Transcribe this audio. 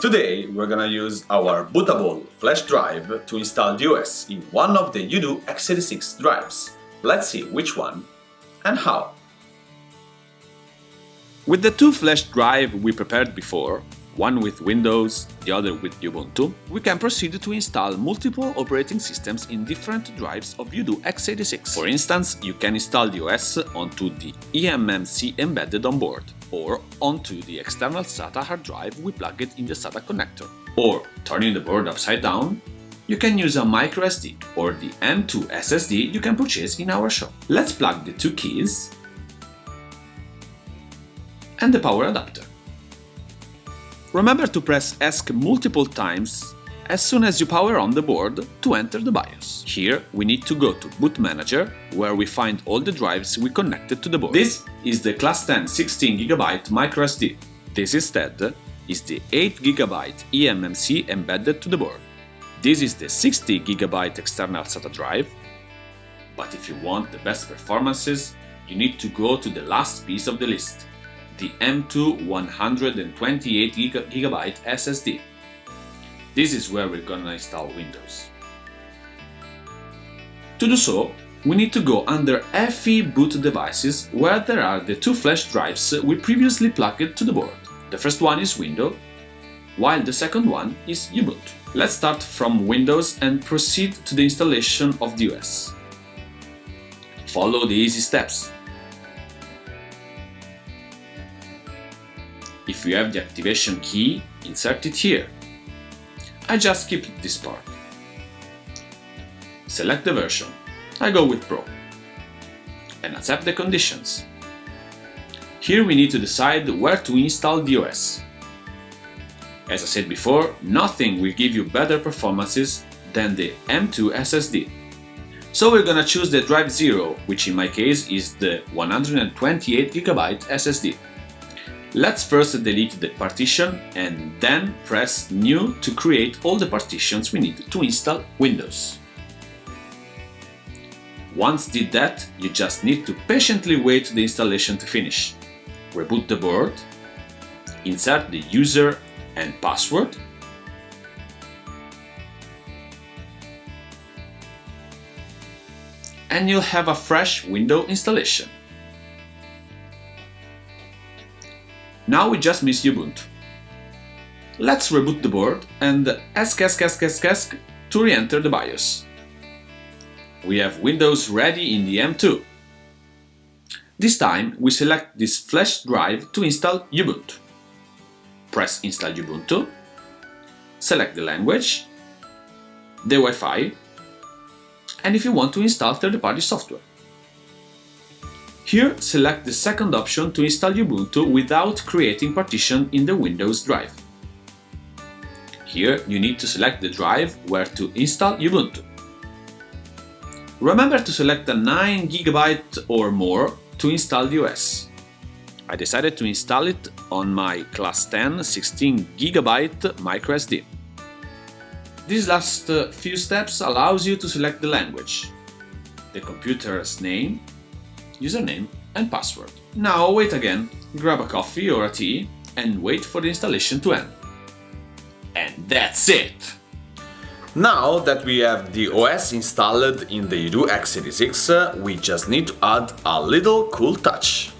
Today we're gonna use our bootable flash drive to install the OS in one of the UDOO X86 drives. Let's see which one and how. With the two flash drives we prepared before, one with Windows, the other with Ubuntu, we can proceed to install multiple operating systems in different drives of UDOO X86. For instance, you can install the OS onto the eMMC embedded on board, or onto the external SATA hard drive we plug it in the SATA connector. Or, turning the board upside down, you can use a microSD or the M2 SSD you can purchase in our shop. Let's plug the two keys and the power adapter. Remember to press ESC multiple times as soon as you power on the board to enter the BIOS. Here we need to go to Boot Manager, where we find all the drives we connected to the board. This is the Class 10 16GB microSD. This instead is the 8GB eMMC embedded to the board. This is the 60GB external SATA drive. But if you want the best performances, you need to go to the last piece of the list, the M2 128GB SSD. This is where we're gonna install Windows. To do so, we need to go under FE boot devices, where there are the two flash drives we previously plugged to the board. The first one is Windows, while the second one is Ubuntu. Let's start from Windows and proceed to the installation of the OS. Follow the easy steps. If you have the activation key, insert it here. I just skipped this part. Select the version. I go with Pro. And accept the conditions. Here we need to decide where to install the OS. As I said before, nothing will give you better performances than the M2 SSD. So we're gonna choose the drive 0, which in my case is the 128GB SSD. Let's first delete the partition and then press New to create all the partitions we need to install Windows. Once did that, you just need to patiently wait the installation to finish. Reboot the board, insert the user and password, and you'll have a fresh Windows installation. Now we just miss Ubuntu. Let's reboot the board and ESC to re-enter the BIOS. We have Windows ready in the M2. This time we select this flash drive to install Ubuntu. Press Install Ubuntu, select the language, the Wi-Fi, and if you want to install third-party software. Here, select the second option to install Ubuntu without creating partition in the Windows drive. Here, you need to select the drive where to install Ubuntu. Remember to select a 9GB or more to install the OS. I decided to install it on my Class 10 16GB microSD. These last few steps allows you to select the language, the computer's name, username and password. Now wait again, grab a coffee or a tea and wait for the installation to end. And that's it! Now that we have the OS installed in the UDOO X86, we just need to add a little cool touch.